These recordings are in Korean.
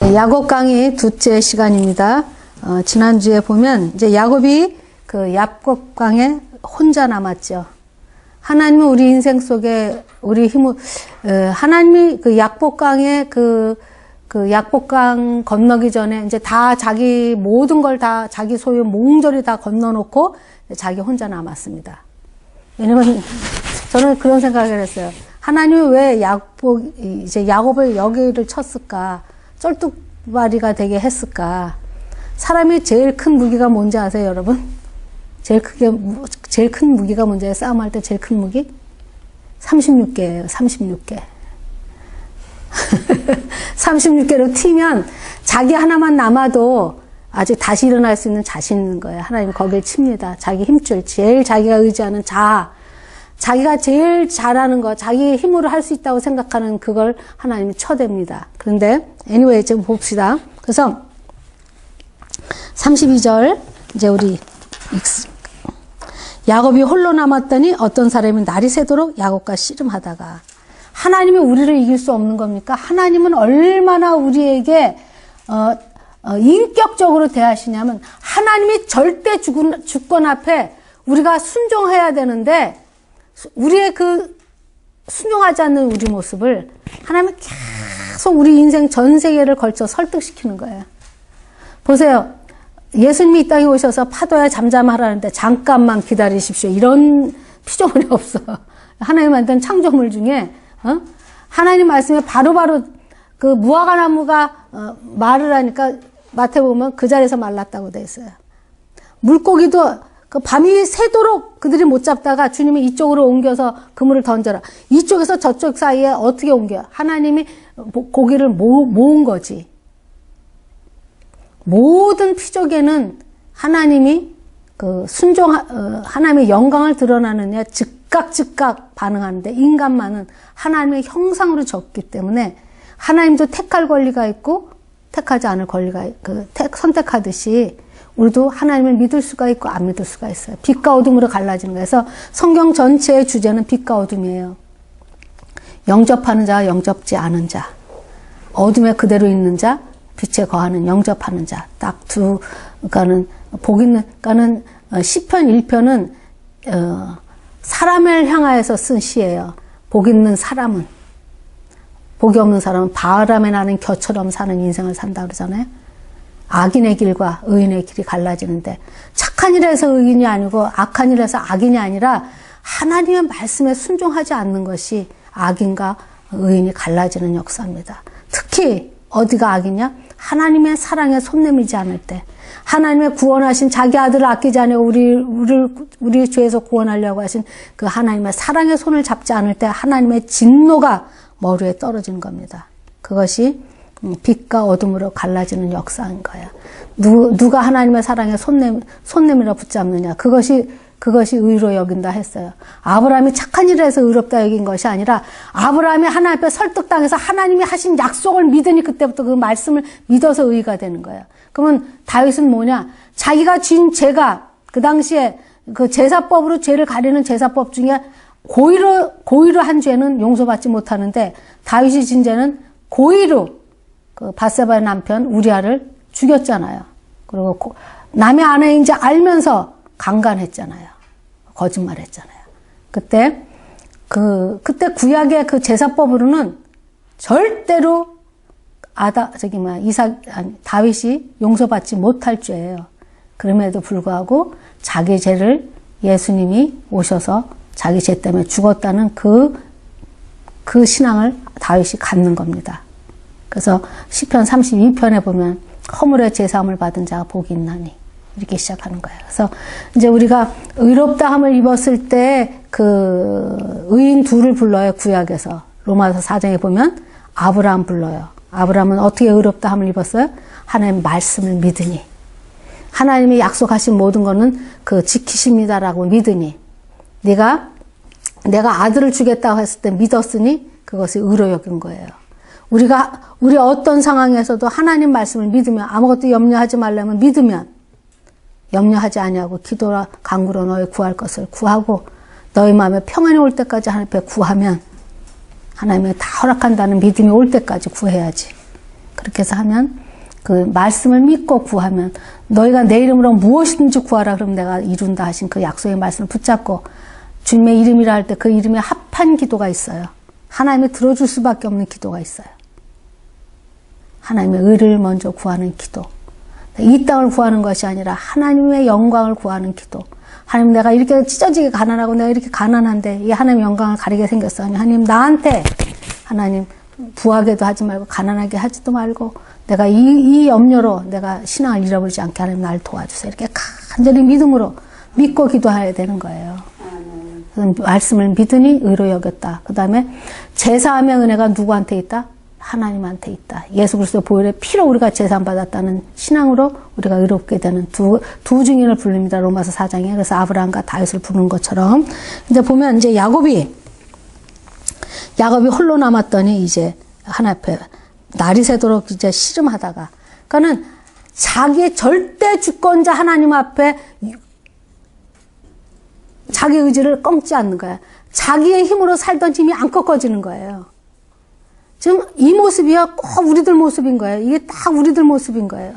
야곱 강의 두째 시간입니다. 지난주에 보면 이제 야곱이 그 야곱 강에 혼자 남았죠. 하나님은 우리 인생 속에 우리 힘을 하나님이 그 야곱 강에 그 야곱 강 건너기 전에 이제 다 자기 모든 걸 다 자기 소유 몽졸이 다 건너놓고 자기 혼자 남았습니다. 왜냐면 저는 그런 생각을 했어요. 하나님이 왜 야곱을 여기를 쳤을까? 쩔뚝발이가 되게 했을까? 사람이 제일 큰 무기가 뭔지 아세요, 여러분? 제일 큰 무기가 뭔지, 싸움할 때 제일 큰 무기? 36개예요, 36개. 36개로 튀면 자기 하나만 남아도 아주 다시 일어날 수 있는 자신 있는 거예요. 하나님 거길 칩니다. 자기 힘줄, 제일 자기가 의지하는 자아. 자기가 제일 잘하는 거, 자기 힘으로 할 수 있다고 생각하는 그걸 하나님이 쳐댑니다. 그런데 anyway 좀 봅시다. 그래서 32절 이제 우리 야곱이 홀로 남았더니 어떤 사람이 날이 새도록 야곱과 씨름하다가. 하나님이 우리를 이길 수 없는 겁니까? 하나님은 얼마나 우리에게 인격적으로 대하시냐면 하나님이 절대 주권 앞에 우리가 순종해야 되는데 우리의 그 순종하지 않는 우리 모습을 하나님은 계속 우리 인생 전 세계를 걸쳐 설득시키는 거예요. 보세요. 예수님이 이 땅에 오셔서 파도야 잠잠하라는데 잠깐만 기다리십시오. 이런 피조물이 없어. 하나님 만든 창조물 중에 하나님 말씀에 바로바로 그 무화과나무가 말을 하니까 마태복음 그 자리에서 말랐다고 돼 있어요. 물고기도 그 밤이 새도록 그들이 못 잡다가 주님이 이쪽으로 옮겨서 그물을 던져라. 이쪽에서 저쪽 사이에 어떻게 옮겨요? 하나님이 고기를 모은 거지. 모든 피조계는 하나님이 하나님의 영광을 드러나느냐 즉각 반응하는데 인간만은 하나님의 형상으로 졌기 때문에 하나님도 택할 권리가 있고 택하지 않을 권리가 선택하듯이 우리도 하나님을 믿을 수가 있고 안 믿을 수가 있어요. 빛과 어둠으로 갈라지는 거예요. 그래서 성경 전체의 주제는 빛과 어둠이에요. 영접하는 자와 영접지 않은 자, 어둠에 그대로 있는 자, 빛에 거하는 영접하는 자, 딱 그러니까는 그러니까는 시편 1편은 사람을 향하여서 쓴 시예요. 복 있는 사람은, 복이 없는 사람은 바람에 나는 겨처럼 사는 인생을 산다 그러잖아요. 악인의 길과 의인의 길이 갈라지는데 착한 일에서 의인이 아니고 악한 일에서 악인이 아니라 하나님의 말씀에 순종하지 않는 것이 악인과 의인이 갈라지는 역사입니다. 특히 어디가 악이냐? 하나님의 사랑에 손 내밀지 않을 때, 하나님의 구원하신 자기 아들을 아끼지 않고 우리 죄에서 구원하려고 하신 그 하나님의 사랑의 손을 잡지 않을 때 하나님의 진노가 머리에 떨어지는 겁니다. 그것이 빛과 어둠으로 갈라지는 역사인 거예요. 누가 하나님의 사랑에 손 내밀어 붙잡느냐. 그것이 의로 여긴다 했어요. 아브라함이 착한 일을 해서 의롭다 여긴 것이 아니라 아브라함이 하나님 앞에 설득당해서 하나님이 하신 약속을 믿으니 그때부터 그 말씀을 믿어서 의가 되는 거예요. 그러면 다윗은 뭐냐? 자기가 지은 죄가 그 당시에 그 제사법으로 죄를 가리는 제사법 중에 고의로 한 죄는 용서받지 못하는데 다윗이 진 죄는 고의로 그 바세바의 남편 우리아를 죽였잖아요. 그리고 남의 아내인지 알면서 강간했잖아요. 거짓말했잖아요. 그때 구약의 그 제사법으로는 절대로 다윗이 용서받지 못할 죄예요. 그럼에도 불구하고 자기 죄를 예수님이 오셔서 자기 죄 때문에 죽었다는 그 신앙을 다윗이 갖는 겁니다. 그래서 시편 32편에 보면 허물의 제사함을 받은 자가 복이 있나니 이렇게 시작하는 거예요. 그래서 이제 우리가 의롭다함을 입었을 때 그 의인 둘을 불러요. 구약에서 로마서 4장에 보면 아브라함 불러요. 아브라함은 어떻게 의롭다함을 입었어요? 하나님 말씀을 믿으니, 하나님이 약속하신 모든 거는 그 지키십니다라고 믿으니, 내가 아들을 주겠다고 했을 때 믿었으니 그것이 의로 여긴 거예요. 우리 어떤 상황에서도 하나님 말씀을 믿으면, 아무것도 염려하지 말라면 믿으면, 염려하지 아니하고 기도라 간구로 너희 구할 것을 구하고 너희 마음에 평안이 올 때까지 하나님 앞에 구하면 하나님이 다 허락한다는 믿음이 올 때까지 구해야지. 그렇게 해서 하면 그 말씀을 믿고 구하면 너희가 내 이름으로 무엇이든지 구하라 그러면 내가 이룬다 하신 그 약속의 말씀을 붙잡고 주님의 이름이라 할 때 그 이름에 합한 기도가 있어요. 하나님이 들어줄 수밖에 없는 기도가 있어요. 하나님의 의를 먼저 구하는 기도. 이 땅을 구하는 것이 아니라 하나님의 영광을 구하는 기도. 하나님 내가 이렇게 찢어지게 가난하고 내가 이렇게 가난한데 이 하나님의 영광을 가리게 생겼어요. 하나님 나한테 하나님 부하게도 하지 말고 가난하게 하지도 말고 내가 이 염려로 내가 신앙을 잃어버리지 않게 하나님 나를 도와주세요. 이렇게 간절히 믿음으로 믿고 기도해야 되는 거예요. 말씀을 믿으니 의로 여겼다. 그 다음에 제사함의 은혜가 누구한테 있다? 하나님한테 있다. 예수 그리스도 보혈의 피로 우리가 제사받았다는 신앙으로 우리가 의롭게 되는 두 증인을 부릅니다. 로마서 4장에. 그래서 아브라함과 다윗을 부르는 것처럼. 근데 보면 이제 야곱이 홀로 남았더니 이제 하나님 앞에 날이 새도록 이제 씨름하다가, 그러니까는 자기의 절대 주권자 하나님 앞에 자기 의지를 꺾지 않는 거야. 자기의 힘으로 살던 힘이 안 꺾어지는 거예요. 지금 이 모습이요, 꼭 우리들 모습인 거예요. 이게 딱 우리들 모습인 거예요.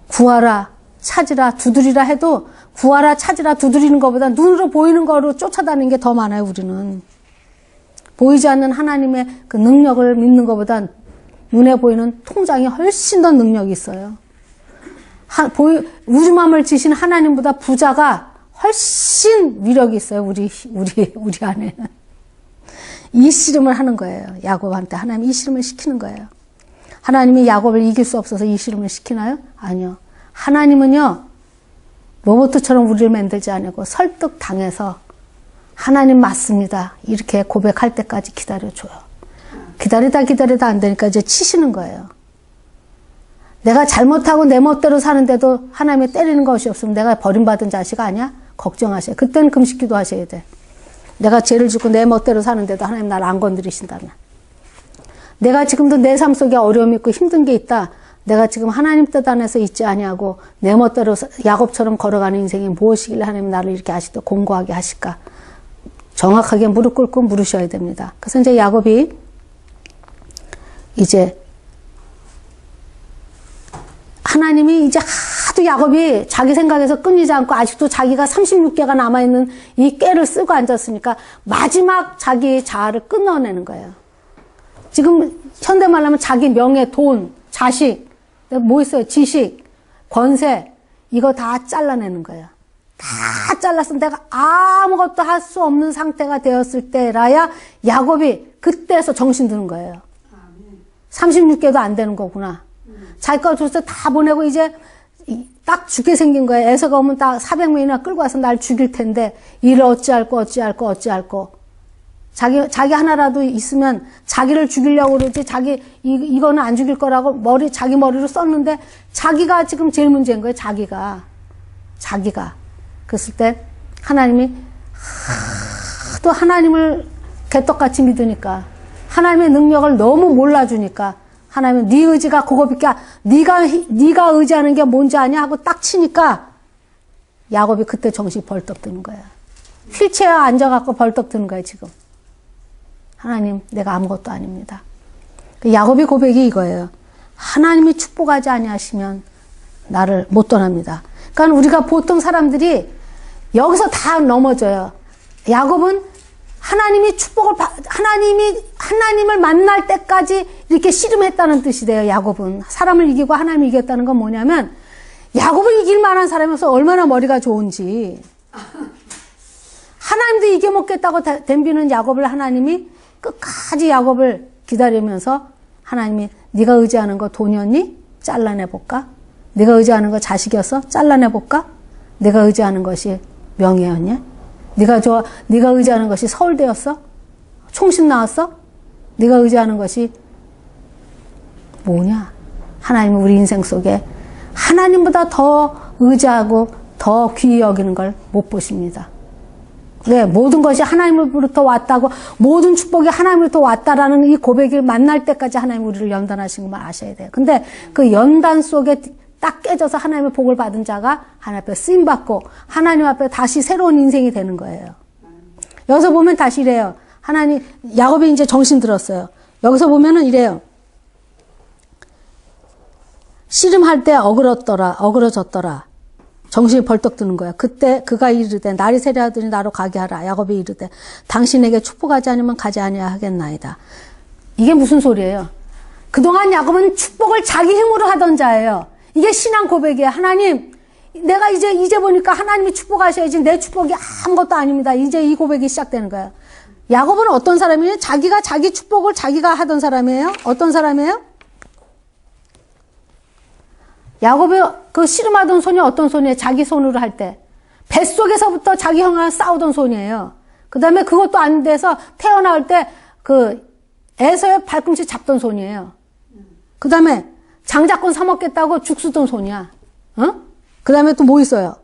구하라, 찾으라, 두드리라 해도 구하라, 찾으라, 두드리는 것보다 눈으로 보이는 거로 쫓아다니는 게 더 많아요, 우리는. 보이지 않는 하나님의 그 능력을 믿는 것보다 눈에 보이는 통장이 훨씬 더 능력이 있어요. 우주만을 지신 하나님보다 부자가 훨씬 위력이 있어요, 우리 안에는. 이 씨름을 하는 거예요. 야곱한테 하나님이 이 씨름을 시키는 거예요. 하나님이 야곱을 이길 수 없어서 이 씨름을 시키나요? 아니요. 하나님은요, 로봇처럼 우리를 만들지 않고 설득당해서 하나님 맞습니다. 이렇게 고백할 때까지 기다려줘요. 기다리다 안 되니까 이제 치시는 거예요. 내가 잘못하고 내 멋대로 사는데도 하나님이 때리는 것이 없으면 내가 버림받은 자식 아니야? 걱정하세요. 그때는 금식기도 하셔야 돼. 내가 죄를 짓고 내 멋대로 사는데도 하나님 나를 안 건드리신다면. 내가 지금도 내 삶 속에 어려움이 있고 힘든 게 있다. 내가 지금 하나님 뜻 안에서 있지 아니하고 내 멋대로 야곱처럼 걸어가는 인생이 무엇이길래 하나님 나를 이렇게 아직도 공고하게 하실까? 정확하게 무릎 꿇고 물으셔야 됩니다. 그래서 이제 야곱이 이제 하나님이 이제 하도 야곱이 자기 생각에서 끊이지 않고 아직도 자기가 36개가 남아있는 이 깨를 쓰고 앉았으니까 마지막 자기의 자아를 끊어내는 거예요. 지금 현대말로 하면 자기 명예, 돈, 자식, 뭐 있어요? 지식, 권세, 이거 다 잘라내는 거예요. 다 잘랐으면 내가 아무것도 할 수 없는 상태가 되었을 때라야 야곱이 그때서 정신 드는 거예요. 36개도 안 되는 거구나. 자기 거 줘서 다 보내고 이제 딱 죽게 생긴 거예요. 에서가 오면 딱 400명이나 끌고 와서 날 죽일 텐데 이를 어찌할꼬. 자기 하나라도 있으면 자기를 죽이려고 그러지 이거는 안 죽일 거라고 자기 머리로 썼는데 자기가 지금 제일 문제인 거예요. 자기가. 그랬을 때 하나님이 또 하나님을 개떡같이 믿으니까 하나님의 능력을 너무 몰라주니까 하나님은 네 의지가 그거밖에 네가 의지하는 게 뭔지 아냐 하고 딱 치니까 야곱이 그때 정신이 벌떡 드는 거야. 휠체어에 앉아갖고 벌떡 드는 거야 지금. 하나님 내가 아무것도 아닙니다. 야곱의 고백이 이거예요. 하나님이 축복하지 아니하시면 나를 못 떠납니다. 그러니까 우리가 보통 사람들이 여기서 다 넘어져요. 야곱은 하나님이 하나님을 만날 때까지 이렇게 씨름했다는 뜻이 돼요, 야곱은. 사람을 이기고 하나님을 이겼다는 건 뭐냐면, 야곱을 이길 만한 사람이어서 얼마나 머리가 좋은지. 하나님도 이겨먹겠다고 덤비는 야곱을 하나님이 끝까지 야곱을 기다리면서 하나님이 네가 의지하는 거 돈이었니? 잘라내볼까? 네가 의지하는 거 자식이었어? 잘라내볼까? 네가 의지하는 것이 명예였냐? 네가 의지하는 것이 서울대였어? 총신 나왔어? 네가 의지하는 것이 뭐냐? 하나님은 우리 인생 속에 하나님보다 더 의지하고 더 귀히 여기는 걸 못 보십니다. 네, 모든 것이 하나님으로부터 왔다고, 모든 축복이 하나님으로부터 왔다라는 이 고백을 만날 때까지 하나님 우리를 연단하신 것만 아셔야 돼요. 근데 그 연단 속에 딱 깨져서 하나님의 복을 받은 자가 하나님 앞에 쓰임받고 하나님 앞에 다시 새로운 인생이 되는 거예요. 여기서 보면 다시 이래요. 야곱이 이제 정신 들었어요. 여기서 보면은 이래요. 씨름할 때 어그러졌더라. 정신이 벌떡 드는 거야. 그때 그가 이르되 날이 세려하더니 나로 가게 하라. 야곱이 이르되 당신에게 축복하지 않으면 가지 아니하겠나이다. 이게 무슨 소리예요? 그동안 야곱은 축복을 자기 힘으로 하던 자예요. 이게 신앙 고백이에요. 하나님, 내가 이제 보니까 하나님이 축복하셔야지 내 축복이 아무것도 아닙니다. 이제 이 고백이 시작되는 거예요. 야곱은 어떤 사람이에요? 자기가 자기 축복을 자기가 하던 사람이에요. 어떤 사람이에요? 야곱이 그 씨름하던 손이 어떤 손이에요? 자기 손으로 할 때. 뱃속에서부터 자기 형아랑 싸우던 손이에요. 그 다음에 그것도 안 돼서 태어날 때 그 에서의 발꿈치 잡던 손이에요. 그 다음에 장자권 사먹겠다고 죽 쓰던 손이야. 어? 그 다음에 또 뭐 있어요?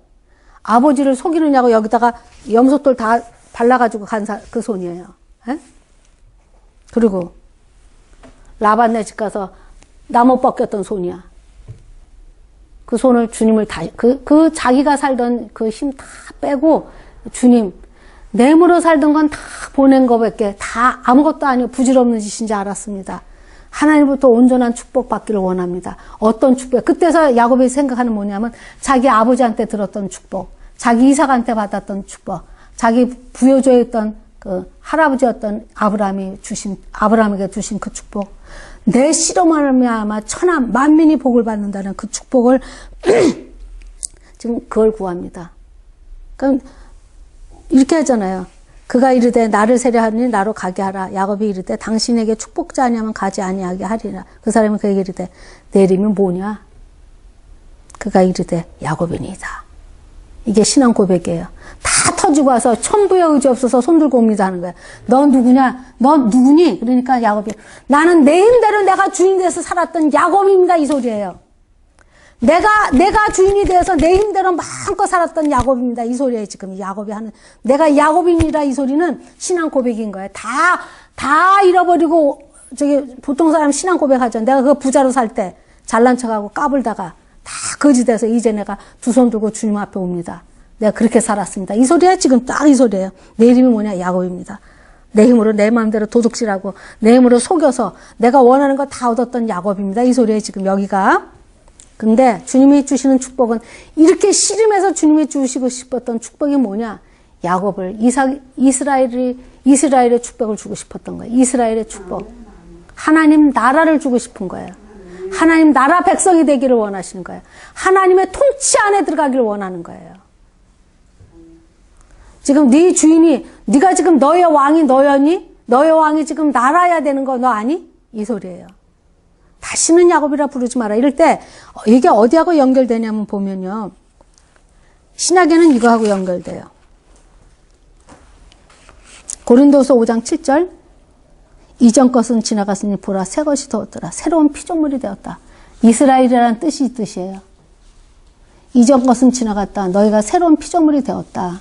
아버지를 속이느냐고 여기다가 염소돌 다 발라가지고 간 그 손이에요. 에? 그리고 라반네 집 가서 나무 벗겼던 손이야. 그 손을 주님을 그 자기가 살던 그 힘 다 빼고 주님, 내 힘으로 살던 건 다 보낸 거밖에 다 아무것도 아니고 부질없는 짓인지 알았습니다. 하나님부터 온전한 축복 받기를 원합니다. 어떤 축복? 그때서 야곱이 생각하는 뭐냐면 자기 아버지한테 들었던 축복, 자기 이삭한테 받았던 축복, 자기 부여조였던 그 할아버지였던 아브라함에게 주신 그 축복, 내 씨름하며 아마 천하 만민이 복을 받는다는 그 축복을 지금 그걸 구합니다. 그럼 이렇게 하잖아요. 그가 이르되 나를 세려하니 나로 가게 하라. 야곱이 이르되 당신에게 축복자 아니하면 가지 아니하게 하리라. 그 사람은 그에게 이르되 내 이름이 뭐냐? 그가 이르되 야곱이니이다. 이게 신앙 고백이에요. 다 터지고 와서 천부의 의지 없어서 손들고 옵니다 하는 거야. 너 누구냐? 너 누구니? 그러니까 야곱이 나는 내 힘대로 내가 주인 돼서 살았던 야곱입니다. 이 소리예요. 내가 주인이 되어서 내 힘대로 마음껏 살았던 야곱입니다. 이 소리예요. 지금 야곱이 하는 내가 야곱이니라 이 소리는 신앙 고백인 거예요. 다 잃어버리고 보통 사람 신앙 고백하죠. 내가 그 부자로 살 때 잘난 척하고 까불다가 다 거지돼서 이제 내가 두 손 들고 주님 앞에 옵니다. 내가 그렇게 살았습니다. 이 소리야 지금 딱 이 소리예요. 내 이름이 뭐냐? 야곱입니다. 내 힘으로 내 마음대로 도둑질하고 내 힘으로 속여서 내가 원하는 거 다 얻었던 야곱입니다. 이 소리예요 지금 여기가. 근데 주님이 주시는 축복은 이렇게 씨름해서 주님이 주시고 싶었던 축복이 뭐냐? 야곱을 이스라엘의 축복을 주고 싶었던 거예요. 이스라엘의 축복. 하나님 나라를 주고 싶은 거예요. 하나님 나라 백성이 되기를 원하시는 거예요. 하나님의 통치 안에 들어가기를 원하는 거예요. 지금 네 주인이 네가 지금 너의 왕이 너였니? 너의 왕이 지금 나라야 되는 거 너 아니? 이 소리예요. 다시는 야곱이라 부르지 마라. 이럴 때 이게 어디하고 연결되냐면 보면요. 신약에는 이거하고 연결돼요. 고린도서 5장 7절 이전 것은 지나갔으니 보라 새 것이 되었더라. 새로운 피조물이 되었다. 이스라엘이라는 뜻이에요. 이전 것은 지나갔다. 너희가 새로운 피조물이 되었다.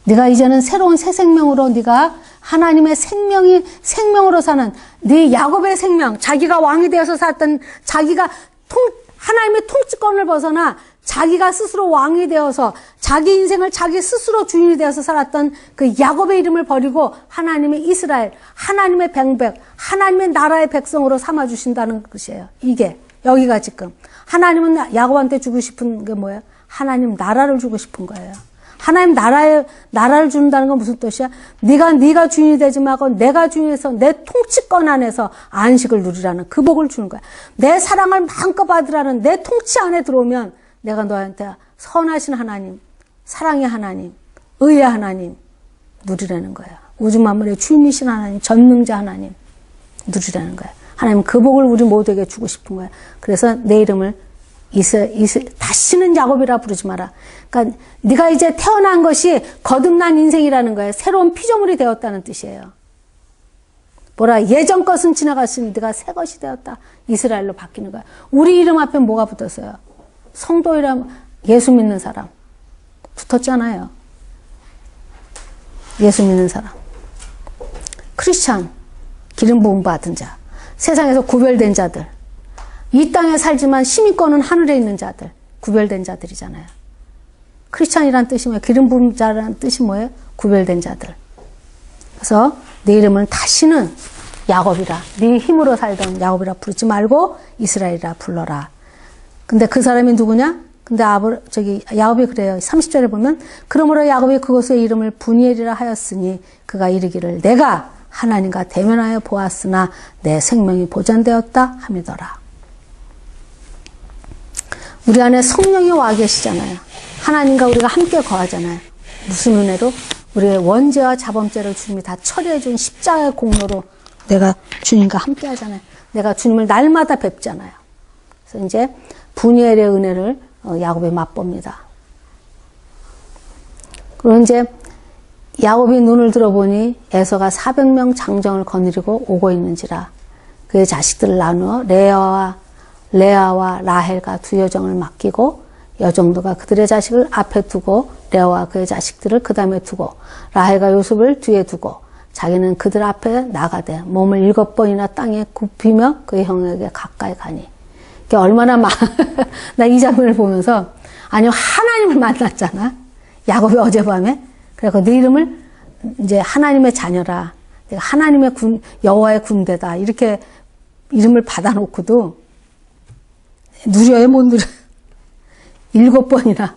네가 이제는 새로운 새 생명으로 네가 하나님의 생명으로 사는 네 야곱의 생명, 자기가 왕이 되어서 살았던 자기가 하나님의 통치권을 벗어나 자기가 스스로 왕이 되어서 자기 인생을 자기 스스로 주인이 되어서 살았던 그 야곱의 이름을 버리고 하나님의 이스라엘, 하나님의 백백, 하나님의 나라의 백성으로 삼아주신다는 것이에요. 이게 여기가 지금 하나님은 야곱한테 주고 싶은 게 뭐예요? 하나님 나라를 주고 싶은 거예요. 하나님 나라를 준다는 건 무슨 뜻이야? 네가 주인이 되지 말고 내가 주인에서 내 통치권 안에서 안식을 누리라는 그 복을 주는 거야. 내 사랑을 마음껏 받으라는 내 통치 안에 들어오면 내가 너한테 선하신 하나님, 사랑의 하나님, 의의 하나님 누리라는 거야. 우주 만물의 주인이신 하나님, 전능자 하나님 누리라는 거야. 하나님 그 복을 우리 모두에게 주고 싶은 거야. 그래서 내 이름을 다시는 야곱이라 부르지 마라. 그러니까 네가 이제 태어난 것이 거듭난 인생이라는 거예요. 새로운 피조물이 되었다는 뜻이에요. 뭐라 예전 것은 지나갔으니 네가 새 것이 되었다. 이스라엘로 바뀌는 거야. 우리 이름 앞에 뭐가 붙었어요? 성도이란 예수 믿는 사람 붙었잖아요. 예수 믿는 사람. 크리스찬 기름 부음 받은 자. 세상에서 구별된 자들. 이 땅에 살지만 시민권은 하늘에 있는 자들, 구별된 자들이잖아요. 크리스찬이란 뜻이 뭐예요? 기름 부은 자라는 뜻이 뭐예요? 구별된 자들. 그래서 내 이름은 다시는 야곱이라. 네 힘으로 살던 야곱이라 부르지 말고 이스라엘이라 불러라. 근데 그 사람이 누구냐? 근데 야곱이 그래요. 30절에 보면 그러므로 야곱이 그곳의 이름을 분이엘이라 하였으니 그가 이르기를 내가 하나님과 대면하여 보았으나 내 생명이 보존되었다 함이더라. 우리 안에 성령이 와 계시잖아요. 하나님과 우리가 함께 거하잖아요. 무슨 은혜로? 우리의 원죄와 자범죄를 주님이 다 처리해 준 십자가의 공로로 내가 주님과 함께 하잖아요. 내가 주님을 날마다 뵙잖아요. 그래서 이제 분이엘의 은혜를 야곱이 맛봅니다. 그리고 이제 야곱이 눈을 들어보니 에서가 400명 장정을 거느리고 오고 있는지라. 그의 자식들을 나누어 레아와 라헬과 두 여종을 맡기고 여종도가 그들의 자식을 앞에 두고 레아와 그의 자식들을 그 다음에 두고 라헬과 요셉을 뒤에 두고 자기는 그들 앞에 나가되 몸을 7번이나 땅에 굽히며 그의 형에게 가까이 가니. 이게 얼마나 나 이 장면을 보면서 아니 하나님을 만났잖아. 야곱이 어젯밤에. 그래서 네 이름을 이제 하나님의 자녀라. 내가 하나님의 여호와의 군대다. 이렇게 이름을 받아놓고도 누려요, 못 누려. 7번이나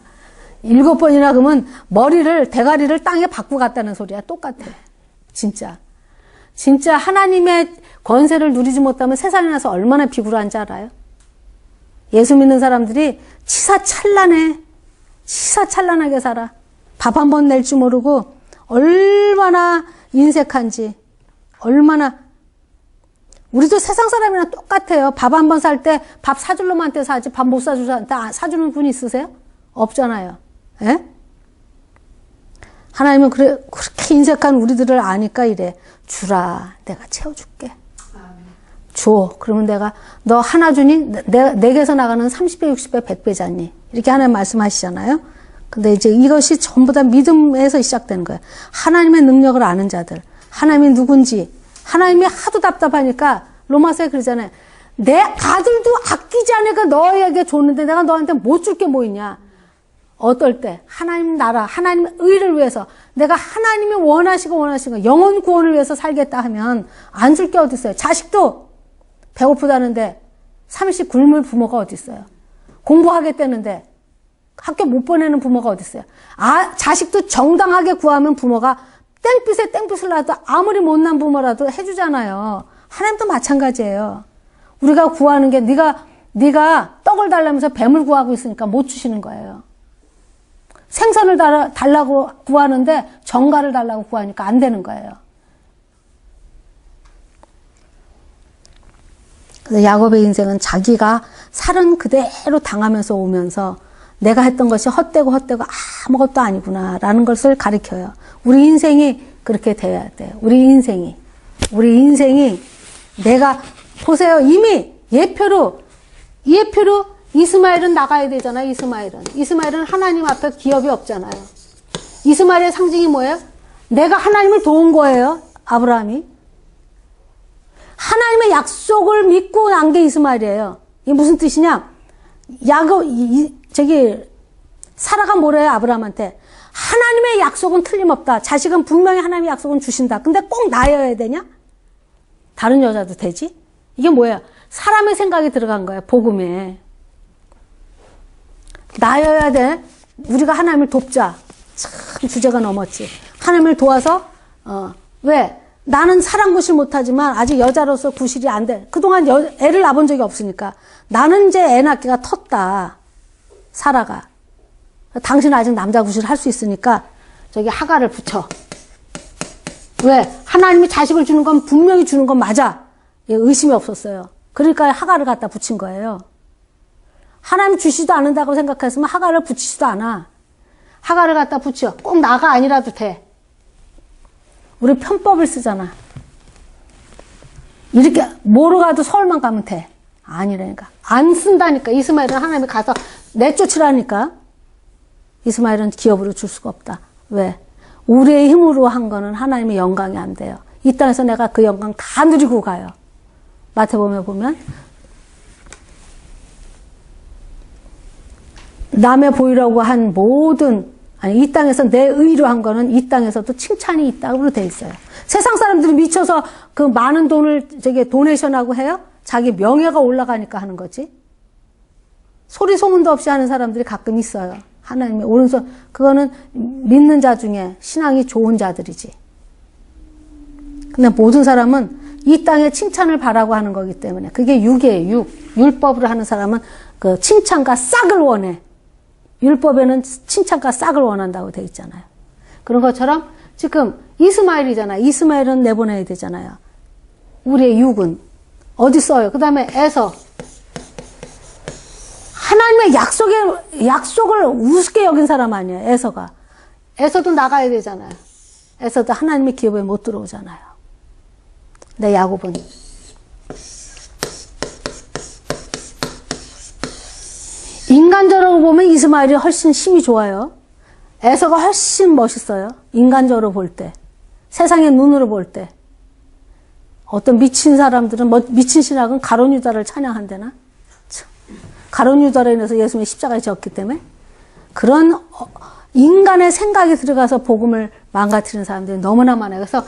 그러면 대가리를 땅에 받고 갔다는 소리야. 똑같아. 진짜 하나님의 권세를 누리지 못하면 세상에 나서 얼마나 비굴한지 알아요? 예수 믿는 사람들이 치사찬란하게 살아. 밥 한 번 낼 줄 모르고 얼마나 인색한지, 우리도 세상 사람이랑 똑같아요. 밥 한 번 살 때 밥 사줄 놈한테 사지 밥 못 사주는데 사주는 분 있으세요? 없잖아요. 예? 하나님은 그렇게 인색한 우리들을 아니까 이래. 주라, 내가 채워줄게. 줘. 그러면 너 하나 주니? 내게서 나가는 30배, 60배, 100배잖니. 이렇게 하나님 말씀하시잖아요. 근데 이제 이것이 전부 다 믿음에서 시작되는 거예요. 하나님의 능력을 아는 자들. 하나님이 누군지. 하나님이 하도 답답하니까 로마서에 그러잖아요. 내 아들도 아끼지 않으니까 너에게 줬는데 내가 너한테 못 줄 게 뭐 있냐. 어떨 때 하나님 나라, 하나님의 의를 위해서 내가 하나님이 원하시고 영혼 구원을 위해서 살겠다 하면 안 줄 게 어디 있어요. 자식도 배고프다는데 30 굶을 부모가 어디 있어요. 공부하겠다는데 학교 못 보내는 부모가 어디 있어요. 자식도 정당하게 구하면 부모가 땡빛에 땡빛을 놔도 아무리 못난 부모라도 해주잖아요. 하나님도 마찬가지예요. 우리가 구하는 게 네가 떡을 달라면서 뱀을 구하고 있으니까 못 주시는 거예요. 생선을 달라고 구하는데 정갈을 달라고 구하니까 안 되는 거예요. 그래서 야곱의 인생은 자기가 살은 그대로 당하면서 오면서 내가 했던 것이 헛되고 아무것도 아니구나라는 것을 가르쳐요. 우리 인생이 그렇게 돼야 돼요. 우리 인생이 내가 보세요. 이미 예표로 이스마엘은 나가야 되잖아요. 이스마엘은 하나님 앞에 기업이 없잖아요. 이스마엘의 상징이 뭐예요? 내가 하나님을 도운 거예요. 아브라함이 하나님의 약속을 믿고 난 게 이스마엘이에요. 이게 무슨 뜻이냐? 사라가 뭐래요? 아브라함한테 하나님의 약속은 틀림없다. 자식은 분명히 하나님의 약속은 주신다. 근데 꼭 나여야 되냐? 다른 여자도 되지? 이게 뭐예요? 사람의 생각이 들어간 거예요. 복음에. 나여야 돼. 우리가 하나님을 돕자. 참 주제가 넘었지. 하나님을 도와서 왜? 나는 사랑 구실 못하지만 아직 여자로서 구실이 안 돼. 그동안 애를 낳아본 적이 없으니까. 나는 이제 애 낳기가 텄다. 사라가. 당신 아직 남자 구실을 할 수 있으니까 저기 하가를 붙여. 왜? 하나님이 자식을 주는 건 분명히 주는 건 맞아. 의심이 없었어요. 그러니까 하가를 갖다 붙인 거예요. 하나님 주시지도 않는다고 생각했으면 하가를 붙이지도 않아. 하가를 갖다 붙여. 꼭 나가 아니라도 돼. 우리 편법을 쓰잖아. 이렇게 뭐로 가도 서울만 가면 돼. 아니라니까. 안 쓴다니까. 이스마엘은 하나님이 가서 내쫓으라니까. 이스마엘은 기업으로 줄 수가 없다. 왜? 우리의 힘으로 한 거는 하나님의 영광이 안 돼요. 이 땅에서 내가 그 영광 다 누리고 가요. 마태복음에 보면 남의 보이라고 한 모든 이 땅에서 내 의로 한 거는 이 땅에서도 칭찬이 있다고 돼 있어요. 세상 사람들이 미쳐서 그 많은 돈을 저기 도네이션하고 해요? 자기 명예가 올라가니까 하는 거지. 소리 소문도 없이 하는 사람들이 가끔 있어요. 하나님의 오른손, 그거는 믿는 자 중에 신앙이 좋은 자들이지. 근데 모든 사람은 이 땅에 칭찬을 바라고 하는 거기 때문에 그게 육이에요. 율법으로 하는 사람은 그 칭찬과 싹을 원해. 율법에는 칭찬과 싹을 원한다고 돼 있잖아요. 그런 것처럼 지금 이스마엘이잖아요. 이스마엘은 내보내야 되잖아요. 우리의 육은 어디 써요? 그 다음에 에서 하나님의 약속을 우습게 여긴 사람 아니에요. 에서가. 에서도 나가야 되잖아요. 에서도 하나님의 기업에 못 들어오잖아요. 근데 야곱은 인간적으로 보면 이스마엘이 훨씬 힘이 좋아요. 에서가 훨씬 멋있어요. 인간적으로 볼 때. 세상의 눈으로 볼 때. 어떤 미친 사람들은, 미친 신학은 가룟 유다를 찬양한대나? 가룟 유다로 인해서 예수님이 십자가에 졌기 때문에 그런 인간의 생각이 들어가서 복음을 망가뜨리는 사람들이 너무나 많아요. 그래서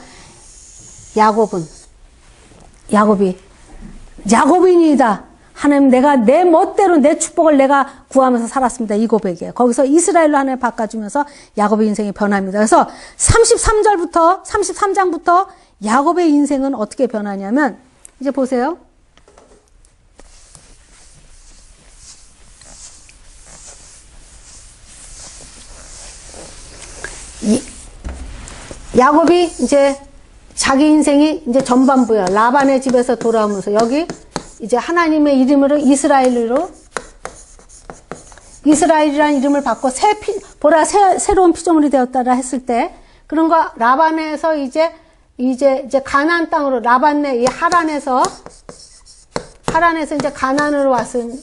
야곱인이다. 하나님, 내가 내 멋대로 내 축복을 내가 구하면서 살았습니다. 이 고백이에요. 거기서 이스라엘로 하나님 바꿔주면서 야곱의 인생이 변합니다. 그래서 33장부터 야곱의 인생은 어떻게 변하냐면, 이제 보세요. 야곱이 이제 자기 인생이 이제 전반부야. 라반의 집에서 돌아오면서 여기 이제 하나님의 이름으로 이스라엘이라는 이름을 받고 새로운 피조물이 되었다라 했을 때 그런 거 라반에서 이제 가나안 땅으로 라반네 이 하란에서 이제 가나안으로 왔은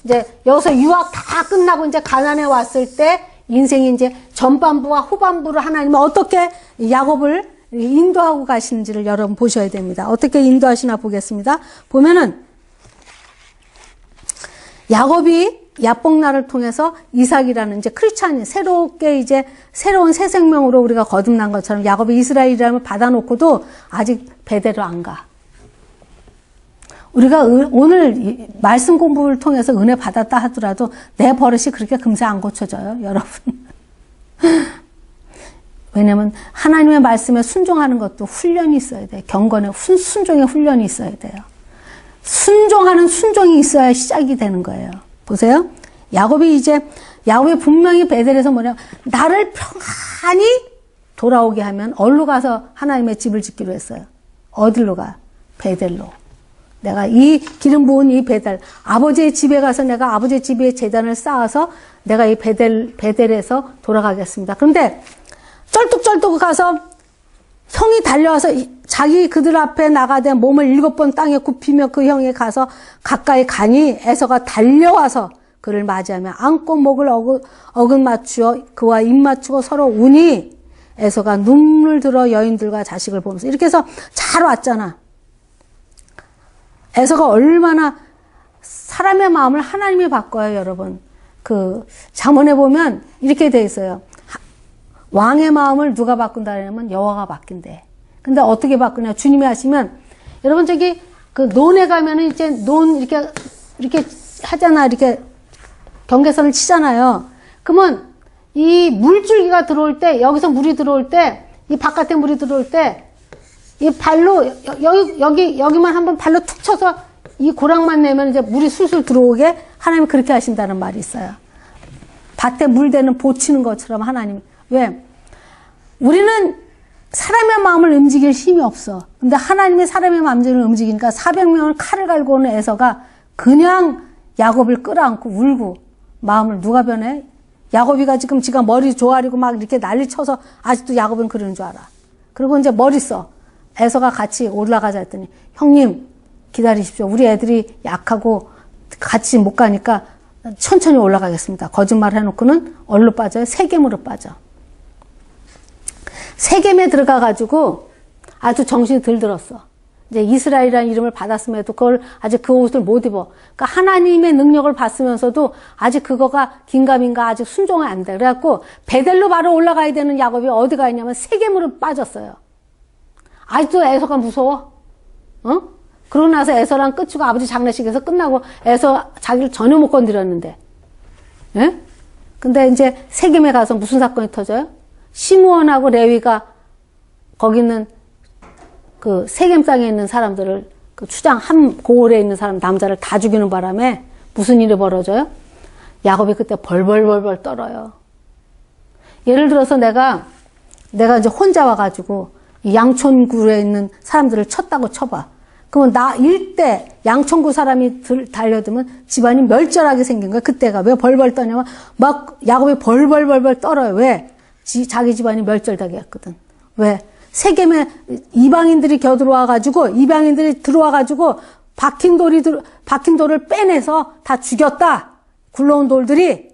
이제 여기서 유학 다 끝나고 이제 가나안에 왔을 때 인생이 이제 전반부와 후반부를 하나님은 어떻게 야곱을 인도하고 가시는지를 여러분 보셔야 됩니다. 어떻게 인도하시나 보겠습니다. 보면은 야곱이 야복나를 통해서 이삭이라는 이제 크리스찬이 새롭게 이제 새로운 새 생명으로 우리가 거듭난 것처럼 야곱이 이스라엘이라는 받아놓고도 아직 베델로 안 가. 우리가 오늘 말씀 공부를 통해서 은혜 받았다 하더라도 내 버릇이 그렇게 금세 안 고쳐져요, 여러분. 왜냐면 하나님의 말씀에 순종하는 것도 훈련이 있어야 돼요. 경건의 순종의 훈련이 있어야 돼요. 순종하는 순종이 있어야 시작이 되는 거예요. 보세요. 야곱이 분명히 베델에서 뭐냐, 나를 평안히 돌아오게 하면 어디로 가서 하나님의 집을 짓기로 했어요. 어디로 가? 베델로. 내가 이 기름 부은 이 베델, 아버지의 집에 가서 내가 아버지의 집에 제단을 쌓아서 내가 이 베델에서 돌아가겠습니다. 그런데 쩔뚝쩔뚝 가서 형이 달려와서 자기 그들 앞에 나가되 몸을 7번 땅에 굽히며 그 형이 가서 가까이 가니 에서가 달려와서 그를 맞이하며 안고 목을 어긋 맞추어 그와 입 맞추고 서로 우니 에서가 눈물 들어 여인들과 자식을 보면서 이렇게 해서 잘 왔잖아. 에서가 얼마나 사람의 마음을 하나님이 바꿔요, 여러분. 그 잠언에 보면 이렇게 돼 있어요. 왕의 마음을 누가 바꾼다냐면 여호와가 바뀐대. 근데 어떻게 바꾸냐? 주님이 하시면 여러분 저기 그 논에 가면은 이제 논 이렇게 하잖아. 이렇게 경계선을 치잖아요. 그러면 이 물줄기가 들어올 때 여기서 물이 들어올 때 이 바깥에 물이 들어올 때 이 발로 여기만 한번 발로 툭 쳐서 이 고랑만 내면 이제 물이 술술 들어오게 하나님이 그렇게 하신다는 말이 있어요. 밭에 물 대는 보치는 것처럼 하나님. 왜? 우리는 사람의 마음을 움직일 힘이 없어. 근데 하나님이 사람의 마음을 움직이니까 400명을 칼을 갈고 오는 에서가 그냥 야곱을 끌어안고 울고 마음을 누가 변해? 야곱이가 지가 머리 조아리고 막 이렇게 난리 쳐서 아직도 야곱은 그러는 줄 알아. 그리고 이제 머리 써. 에서가 같이 올라가자 했더니 형님 기다리십시오. 우리 애들이 약하고 같이 못 가니까 천천히 올라가겠습니다. 거짓말 해놓고는 얼로 빠져요? 세겜으로 빠져. 세겜에 들어가가지고 아주 정신이 들들었어. 이제 이스라엘이라는 이름을 받았음에도 그걸 아직 그 옷을 못 입어. 그러니까 하나님의 능력을 받으면서도 아직 그거가 긴가민가 아직 순종이 안 돼. 그래갖고 베델로 바로 올라가야 되는 야곱이 어디 가 있냐면 세겜으로 빠졌어요. 아직도 에서가 무서워. 그러고 나서 에서랑 끝이고 아버지 장례식에서 끝나고 에서 자기를 전혀 못 건드렸는데. 예? 근데 이제 세겜에 가서 무슨 사건이 터져요? 시므온하고 레위가 거기 있는 그 세겜 땅에 있는 사람들을 그 추장 한 고을에 있는 사람 남자를 다 죽이는 바람에 무슨 일이 벌어져요? 야곱이 그때 벌벌벌벌 떨어요. 예를 들어서 내가 이제 혼자 와가지고 이 양촌구에 있는 사람들을 쳤다고 쳐봐. 그러면 나 일대 양촌구 사람이 달려들면 집안이 멸절하게 생긴 거야. 그때가 왜 벌벌 떠냐면 막 야곱이 벌벌벌벌 떨어요. 왜? 자기 집안이 멸절되게 했거든. 왜? 세겜에 이방인들이 겨들어와가지고 이방인들이 들어와가지고 박힌 돌을 빼내서 다 죽였다. 굴러온 돌들이.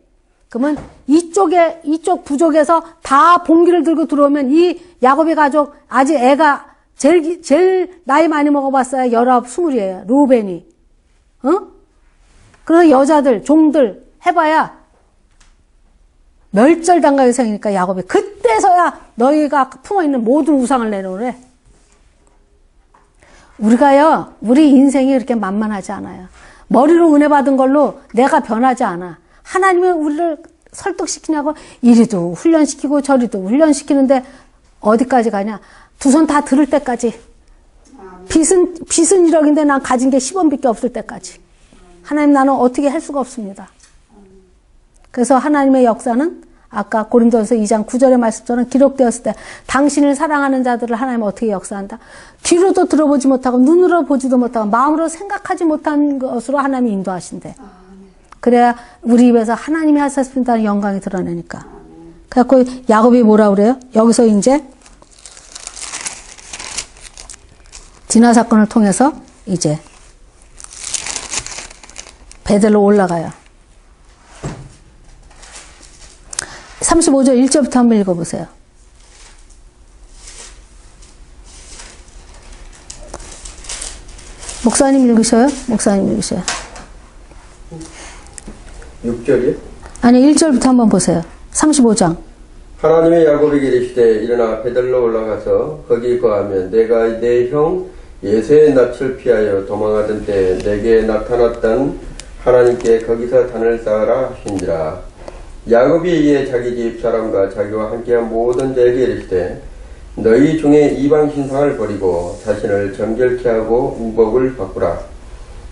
그러면 이쪽 부족에서 다 봉기를 들고 들어오면 이 야곱의 가족 아직 애가 제일 나이 많이 먹어봤어야 19, 20이에요. 루벤이. 그래서 여자들, 종들 해봐야 멸절당하게 생기니까 야곱이 그때서야 너희가 품어있는 모든 우상을 내놓으래. 우리가요, 우리 인생이 그렇게 만만하지 않아요. 머리로 은혜 받은 걸로 내가 변하지 않아. 하나님은 우리를 설득시키냐고 이리도 훈련시키고 저리도 훈련시키는데 어디까지 가냐? 두 손 다 들을 때까지. 빚은 1억인데 난 가진 게 10원밖에 없을 때까지. 하나님 나는 어떻게 할 수가 없습니다. 그래서 하나님의 역사는 아까 고린도전서 2장 9절의 말씀처럼 기록되었을 때 당신을 사랑하는 자들을 하나님은 어떻게 역사한다? 뒤로도 들어보지 못하고 눈으로 보지도 못하고 마음으로 생각하지 못한 것으로 하나님이 인도하신대. 그래야 우리 입에서 하나님이 하셨습니다는 영광이 드러나니까. 그래갖고 야곱이 뭐라 그래요? 여기서 이제 디나 사건을 통해서 이제 베델로 올라가요. 35절 1절부터 한번 읽어보세요. 목사님 읽으셔요? 목사님 읽으셔요. 6절이요? 아니 1절부터 한번 보세요. 35장. 하나님의 야곱에게 이르시되 일어나 베들로 올라가서 거기 거하면 내가 내 형 예수의 낯을 피하여 도망하던 때 내게 나타났던 하나님께 거기서 단을 쌓으라 하신지라. 야곱이 이에 자기 집 사람과 자기와 함께한 모든 자에게 이르시되 너희 중에 이방 신상을 버리고 자신을 정결케 하고 우복을 바꾸라.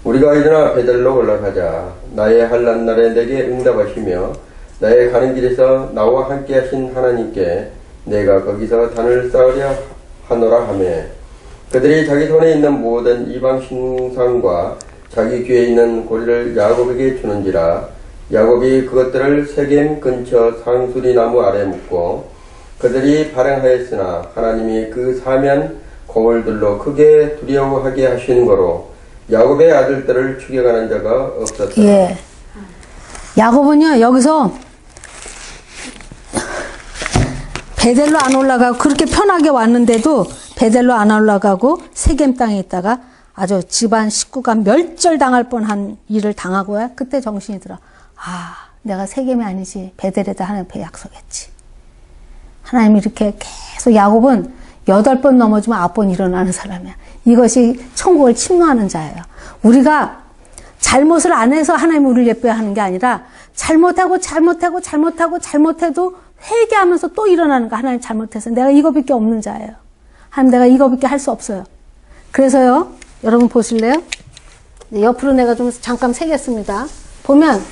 우리가 일어나 베델로 올라가자. 나의 환난 날에 내게 응답하시며 나의 가는 길에서 나와 함께 하신 하나님께 내가 거기서 단을 쌓으려 하노라 하매 그들이 자기 손에 있는 모든 이방 신상과 자기 귀에 있는 고리를 야곱에게 주는지라. 야곱이 그것들을 세겜 근처 상수리 나무 아래 묻고 그들이 발행하였으나 하나님이 그 사면 거울들로 크게 두려워하게 하신 거로 야곱의 아들들을 죽여가는 자가 없었다. 예. 야곱은요 여기서 베델로 안 올라가고 그렇게 편하게 왔는데도 베델로 안 올라가고 세겜 땅에 있다가 아주 집안 식구가 멸절당할 뻔한 일을 당하고야 그때 정신이 들어. 아, 내가 세겜이 아니지 베델에다 하나님 앞에 약속했지. 하나님이 이렇게 계속 야곱은 8번 넘어지면 9번 일어나는 사람이야. 이것이 천국을 침노하는 자예요. 우리가 잘못을 안 해서 하나님 우리를 예뻐하는 게 아니라 잘못해도 회개하면서 또 일어나는 거. 하나님 잘못해서 내가 이거밖에 없는 자예요. 하나님 내가 이거밖에 할 수 없어요. 그래서요 여러분 보실래요? 옆으로 내가 좀 잠깐 세겠습니다. 보면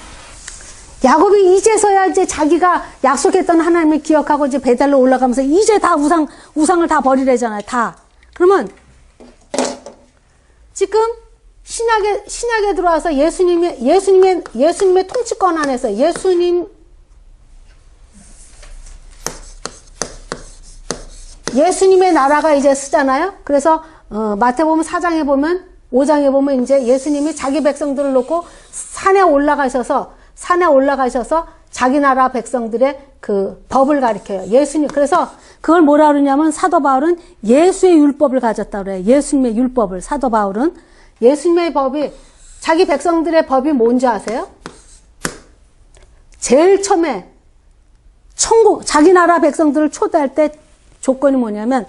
야곱이 이제서야 이제 자기가 약속했던 하나님을 기억하고 이제 베델로 올라가면서 이제 다 우상을 다 버리래잖아요. 다. 그러면 지금 신약에 들어와서 예수님의 통치권 안에서 예수님의 나라가 이제 쓰잖아요. 그래서 마태복음 4장에 보면 5장에 보면 이제 예수님이 자기 백성들을 놓고 산에 올라가셔서 자기 나라 백성들의 그 법을 가리켜요. 예수님. 그래서 그걸 뭐라 그러냐면 사도 바울은 예수의 율법을 가졌다 그래요. 예수님의 율법을. 사도 바울은 예수님의 법이 자기 백성들의 법이 뭔지 아세요? 제일 처음에 자기 나라 백성들을 초대할 때 조건이 뭐냐면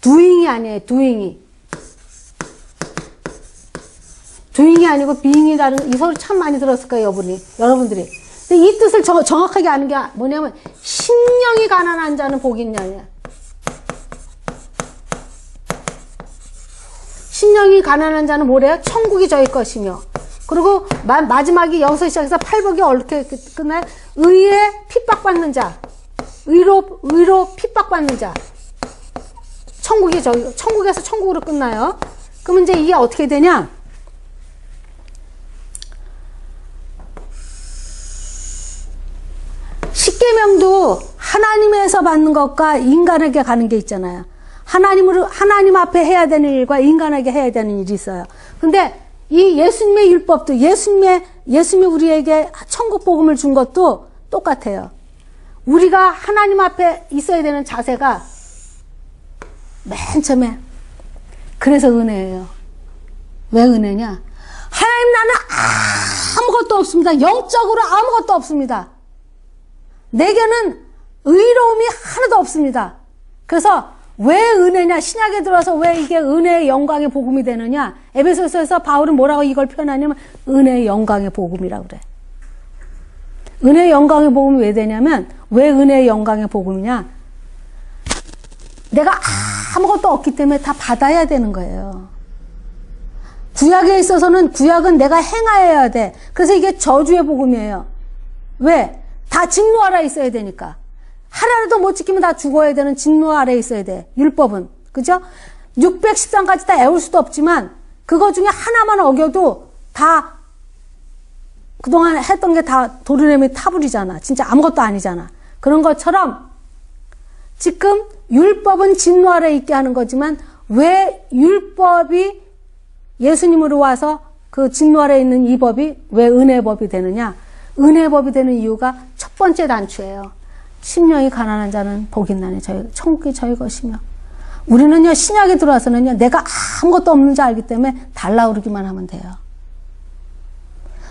doing이 아니에요. doing이 아니고 being이라는 이 소리 참 많이 들었을 거예요, 여러분들이. 근데 이 뜻을 정확하게 아는 게 뭐냐면 심령이 가난한 자는 복이 있냐냐. 심령이 가난한 자는 뭐래요? 천국이 저희 것이며. 그리고 마지막이 여기서 시작해서 팔복이 어떻게 끝나요? 의에 핍박받는 자. 의로 핍박받는 자. 천국에서 천국으로 끝나요. 그러면 이제 이게 어떻게 되냐? 십계명도 하나님에서 받는 것과 인간에게 가는 게 있잖아요. 하나님 앞에 해야 되는 일과 인간에게 해야 되는 일이 있어요. 근데 이 예수님의 율법도 예수님이 우리에게 천국 복음을 준 것도 똑같아요. 우리가 하나님 앞에 있어야 되는 자세가 맨 처음에 그래서 은혜예요. 왜 은혜냐? 하나님 나는 아무것도 없습니다. 영적으로 아무것도 없습니다. 내게는 의로움이 하나도 없습니다. 그래서 왜 은혜냐? 신약에 들어서 왜 이게 은혜의 영광의 복음이 되느냐? 에베소서에서 바울은 뭐라고 이걸 표현하냐면 은혜의 영광의 복음이라고 그래. 은혜의 영광의 복음이 왜 되냐면 왜 은혜의 영광의 복음이냐? 내가 아무것도 없기 때문에 다 받아야 되는 거예요. 구약에 있어서는 구약은 내가 행하여야 돼. 그래서 이게 저주의 복음이에요. 왜? 다 진노 아래 있어야 되니까. 하나라도 못 지키면 다 죽어야 되는 진노 아래 있어야 돼. 율법은. 그죠? 613까지 다 애울 수도 없지만 그거 중에 하나만 어겨도 다 그동안 했던 게 다 도르래미 타불이잖아. 진짜 아무것도 아니잖아. 그런 것처럼 지금 율법은 진노 아래 있게 하는 거지만 왜 율법이 예수님으로 와서 그 진노 아래 있는 이 법이 왜 은혜법이 되느냐? 은혜법이 되는 이유가 첫 번째 단추예요. 심령이 가난한 자는 복이 있나니 천국이 저희 것이며. 우리는요 신약에 들어와서는요 내가 아무것도 없는 줄 알기 때문에 달라오르기만 하면 돼요.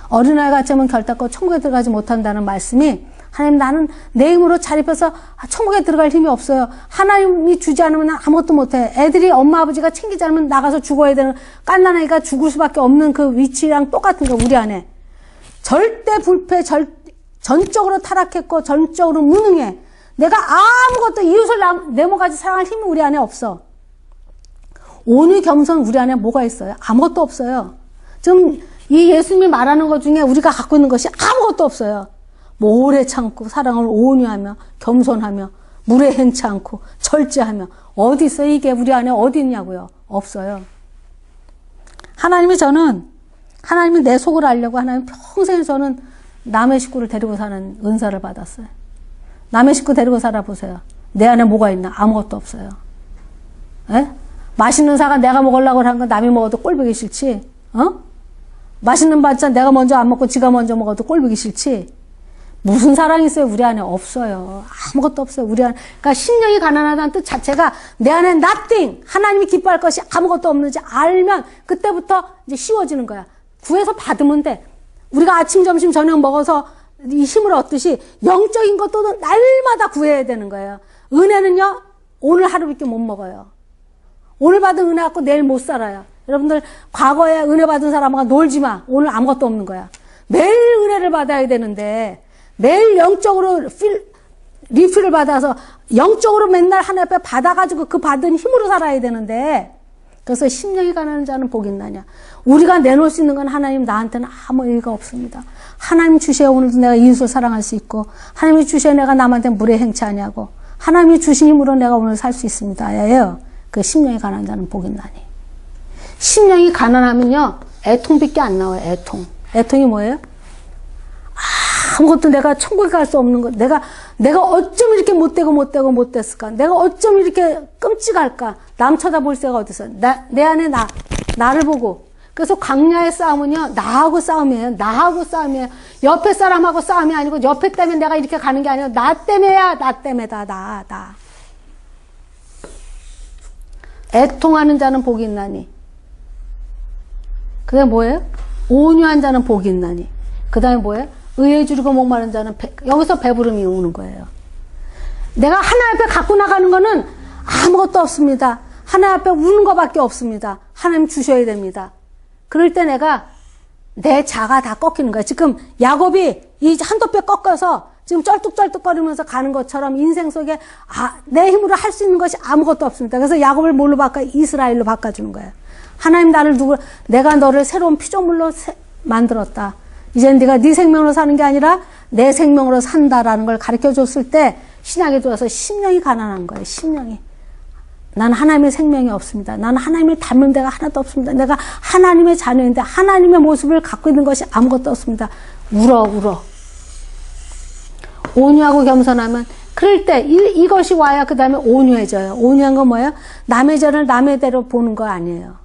어린아이 같이 하면 결단코 천국에 들어가지 못한다는 말씀이 하나님 나는 내 힘으로 자립해서 천국에 들어갈 힘이 없어요. 하나님이 주지 않으면 아무것도 못해. 애들이 엄마 아버지가 챙기지 않으면 나가서 죽어야 되는 깐난아이가 죽을 수밖에 없는 그 위치랑 똑같은 거 우리 안에. 절대 불패, 전적으로 타락했고 전적으로 무능해. 내가 아무것도 이웃을 네모같이 사랑할 힘이 우리 안에 없어. 온유 겸손 우리 안에 뭐가 있어요? 아무것도 없어요. 지금 이 예수님이 말하는 것 중에 우리가 갖고 있는 것이 아무것도 없어요. 뭐 오래 참고 사랑을 온유하며 겸손하며 물에 행치 않고 절제하며 어디 있어요? 이게 우리 안에 어디 있냐고요? 없어요. 하나님이 내 속을 알려고 하나님 평생 저는 남의 식구를 데리고 사는 은사를 받았어요. 남의 식구 데리고 살아보세요. 내 안에 뭐가 있나? 아무것도 없어요. 에? 맛있는 사과 내가 먹으려고 한 거 남이 먹어도 꼴보기 싫지? 맛있는 반찬 내가 먼저 안 먹고 지가 먼저 먹어도 꼴보기 싫지? 무슨 사랑이 있어요? 우리 안에 없어요. 아무것도 없어요. 우리 안에. 그러니까 심령이 가난하다는 뜻 자체가 내 안에 nothing, 하나님이 기뻐할 것이 아무것도 없는지 알면 그때부터 이제 쉬워지는 거야. 구해서 받으면 돼. 우리가 아침, 점심, 저녁 먹어서 이 힘을 얻듯이 영적인 것도 날마다 구해야 되는 거예요. 은혜는요, 오늘 하루밖에 못 먹어요. 오늘 받은 은혜 갖고 내일 못 살아요. 여러분들, 과거에 은혜 받은 사람하고 놀지 마. 오늘 아무것도 없는 거야. 매일 은혜를 받아야 되는데, 매일 영적으로 리필을 받아서 영적으로 맨날 하나님 앞에 받아가지고 그 받은 힘으로 살아야 되는데, 그래서 심령이 가난한 자는 복이 있나냐. 우리가 내놓을 수 있는 건 하나님 나한테는 아무 의미가 없습니다. 하나님 주셔야 오늘도 내가 이웃을 사랑할 수 있고, 하나님이 주셔야 내가 남한테 물에 행치 아니하고, 하나님이 주신 힘으로 내가 오늘 살 수 있습니다. 예요. 그 심령이 가난한 자는 복이 있나니. 심령이 가난하면요 애통밖에 안 나와요. 애통이 뭐예요? 아무것도 내가 천국에 갈 수 없는 것, 내가 어쩜 이렇게 못됐을까? 내가 어쩜 이렇게 끔찍할까? 남 쳐다볼 새가 어딨어? 내 안에 나를 보고. 그래서 광야의 싸움은요, 나하고 싸움이에요. 옆에 사람하고 싸움이 아니고, 옆에 때문에 내가 이렇게 가는 게 아니라, 나 때문에다, 나. 애통하는 자는 복이 있나니. 그게 뭐예요? 온유한 자는 복이 있나니. 그 다음에 뭐예요? 의에 주르고 목마른 자는 여기서 배부름이 오는 거예요. 내가 하나님 앞에 갖고 나가는 거는 아무것도 없습니다. 하나님 앞에 우는 것밖에 없습니다. 하나님 주셔야 됩니다. 그럴 때 내가 내 자가 다 꺾이는 거야. 지금 야곱이 이 한도 뼈 꺾어서 지금 쩔뚝쩔뚝거리면서 가는 것처럼 인생 속에 내 힘으로 할 수 있는 것이 아무것도 없습니다. 그래서 야곱을 뭘로 바꿔? 이스라엘로 바꿔주는 거예요. 하나님 내가 너를 새로운 피조물로 만들었다. 이젠 네가 네 생명으로 사는 게 아니라 내 생명으로 산다라는 걸 가르쳐 줬을 때 신약에 들어서 심령이 가난한 거예요. 심령이. 난 하나님의 생명이 없습니다. 나는 하나님을 닮은 데가 하나도 없습니다. 내가 하나님의 자녀인데 하나님의 모습을 갖고 있는 것이 아무것도 없습니다. 울어. 온유하고 겸손하면 그럴 때 이것이 와야 그 다음에 온유해져요. 온유한 건 뭐예요? 남의 죄를 남의 대로 보는 거 아니에요.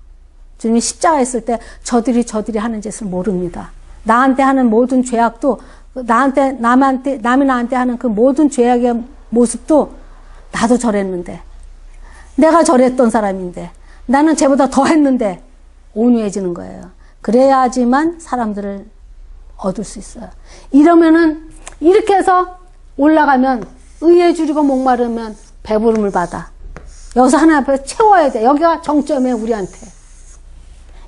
주님이 십자가 있을 때 저들이 하는 짓을 모릅니다. 나한테 하는 모든 죄악도 남이 나한테 하는 그 모든 죄악의 모습도 나도 저랬는데 내가 저랬던 사람인데 나는 쟤보다 더 했는데 온유해지는 거예요. 그래야지만 사람들을 얻을 수 있어요. 이러면은 이렇게 해서 올라가면 의에 줄이고 목마르면 배부름을 받아. 여기서 하나님 앞에 채워야 돼. 여기가 정점이에요, 우리한테.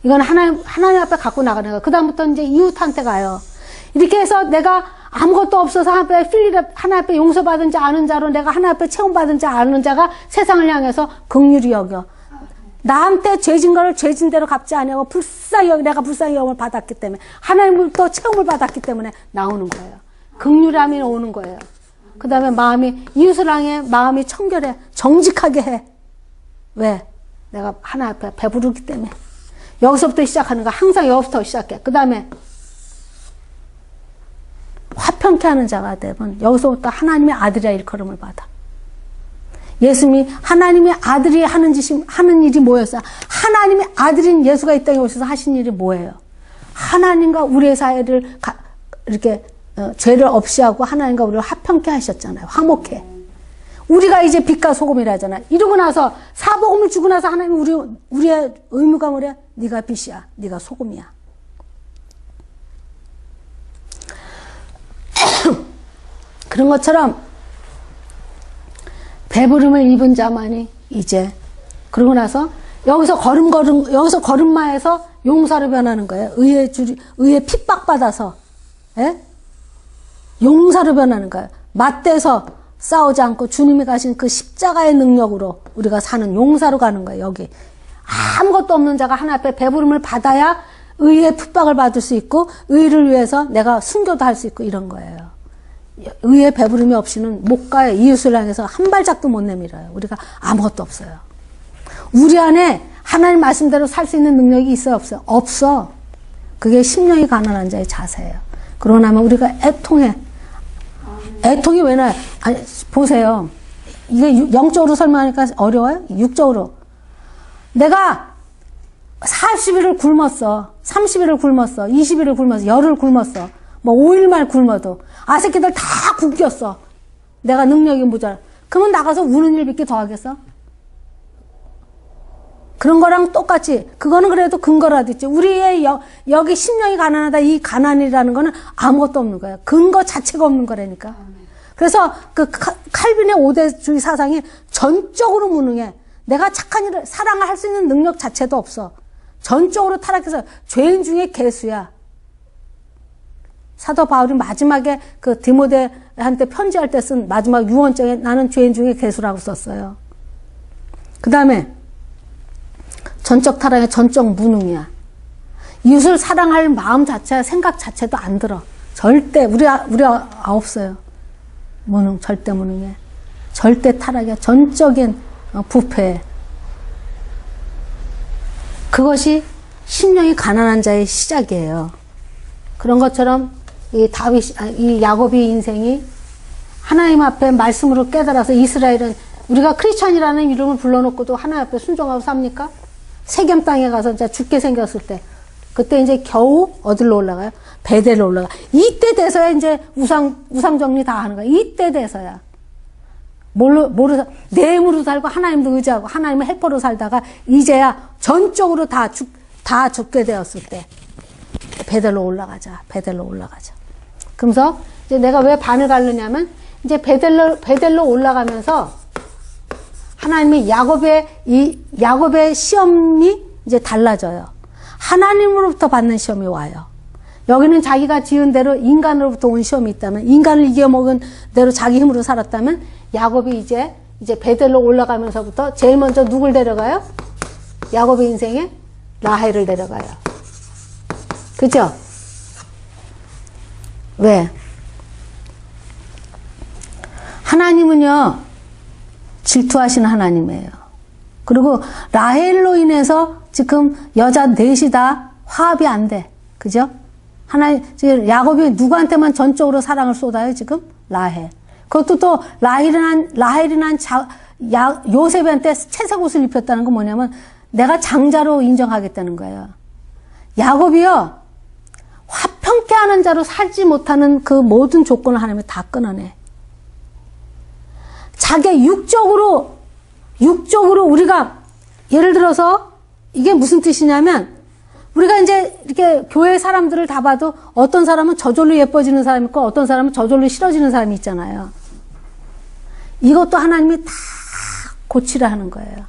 이건 하나님 앞에 갖고 나가는 거예요. 그 다음부터 이제 이웃한테 가요. 이렇게 해서 내가 아무것도 없어서 하나님 앞에 용서받은 자 아는 자로 내가 하나님 앞에 채움받은 자 아는 자가 세상을 향해서 긍휼히 여겨. 나한테 죄진 거를 죄진 대로 갚지 아니하고 내가 불쌍히 여김을 받았기 때문에 하나님으로부터 채움을 받았기 때문에 나오는 거예요. 긍휼함이 오는 거예요. 그 다음에 이웃을 향해 마음이 청결해. 정직하게 해. 왜? 내가 하나님 앞에 배부르기 때문에. 여기서부터 시작하는 거. 항상 여기서부터 시작해. 그 다음에 화평케 하는 자가 되면 여기서부터 하나님의 아들이라 일컬음을 받아. 예수님이 하나님의 아들이 하는 일이 뭐였어요? 하나님의 아들인 예수가 이 땅에 오셔서 하신 일이 뭐예요? 하나님과 우리의 사이를 이렇게 죄를 없이 하고 하나님과 우리를 화평케 하셨잖아요. 화목해. 우리가 이제 빛과 소금이라잖아. 이러고 나서 사복음을 주고 나서 하나님 우리의 의무가 뭐래? 네가 빛이야. 네가 소금이야. 그런 것처럼 배부름을 입은 자만이 이제 그러고 나서 여기서 걸음마에서 용사로 변하는 거예요. 의에 핍박받아서 용사로 변하는 거예요. 맞대서 싸우지 않고 주님이 가신 그 십자가의 능력으로 우리가 사는 용사로 가는 거예요. 여기 아무것도 없는 자가 하나님 앞에 배부름을 받아야 의의 핍박을 받을 수 있고 의를 위해서 내가 순교도 할 수 있고 이런 거예요. 의의 배부름이 없이는 못 가요. 이웃을 향해서 한 발짝도 못 내밀어요. 우리가 아무것도 없어요. 우리 안에 하나님 말씀대로 살 수 있는 능력이 있어요? 없어요? 없어. 그게 심령이 가난한 자의 자세예요. 그러고 나면 우리가 애통해. 애통이 왜 나요? 아니, 보세요. 이게 영적으로 설명하니까 어려워요? 육적으로. 내가 40일을 굶었어. 30일을 굶었어. 20일을 굶었어. 열흘 굶었어. 뭐 5일만 굶어도 새끼들 다 굶겼어. 내가 능력이 모자라. 그러면 나가서 우는 일밖에 더 하겠어? 그런 거랑 똑같이 그거는 그래도 근거라도 있지. 우리의 여기 심령이 가난하다. 이 가난이라는 거는 아무것도 없는 거예요. 근거 자체가 없는 거라니까. 그래서 그 칼빈의 5대주의 사상이 전적으로 무능해. 내가 착한 일을 사랑을 할 수 있는 능력 자체도 없어. 전적으로 타락해서 죄인 중에 개수야. 사도 바울이 마지막에 그 디모데한테 편지할 때 쓴 마지막 유언장에 나는 죄인 중에 개수라고 썼어요. 그 다음에 전적 타락의 전적 무능이야. 이웃을 사랑할 마음 자체, 생각 자체도 안 들어. 절대 우리가 없어요. 무능, 절대 무능해. 절대 타락이야. 전적인 부패. 그것이 심령이 가난한 자의 시작이에요. 그런 것처럼 이 야곱의 인생이 하나님 앞에 말씀으로 깨달아서 이스라엘은 우리가 크리스찬이라는 이름을 불러놓고도 하나님 앞에 순종하고 삽니까? 세겜 땅에 가서 이제 죽게 생겼을 때 그때 이제 겨우 어디로 올라가요? 베델로 올라가. 이때 돼서야 이제 우상 정리 다 하는 거야. 이때 돼서야. 내 힘으로 살고 하나님도 의지하고 하나님의 헬퍼로 살다가 이제야 전적으로 다 죽게 되었을 때 베델로 올라가자. 그러면서 이제 내가 왜 반을 갈르냐면 이제 베델로 올라가면서 하나님이 야곱의 시험이 이제 달라져요. 하나님으로부터 받는 시험이 와요. 여기는 자기가 지은 대로 인간으로부터 온 시험이 있다면, 인간을 이겨먹은 대로 자기 힘으로 살았다면, 야곱이 이제 베델로 올라가면서부터 제일 먼저 누굴 데려가요? 야곱의 인생에 라헬을 데려가요. 그죠? 왜? 하나님은요, 질투하시는 하나님이에요. 그리고 라헬로 인해서 지금 여자 넷이 다 화합이 안 돼. 그죠? 지금 야곱이 누구한테만 전적으로 사랑을 쏟아요, 지금? 라헬. 그것도 또 라헬이란 요셉한테 채색 옷을 입혔다는 건 뭐냐면 내가 장자로 인정하겠다는 거예요. 야곱이요, 화평케 하는 자로 살지 못하는 그 모든 조건을 하나님이 다 끊어내. 자기 육적으로 우리가 예를 들어서 이게 무슨 뜻이냐면 우리가 이제 이렇게 교회 사람들을 다 봐도 어떤 사람은 저절로 예뻐지는 사람이 있고 어떤 사람은 저절로 싫어지는 사람이 있잖아요. 이것도 하나님이 다 고치라 하는 거예요.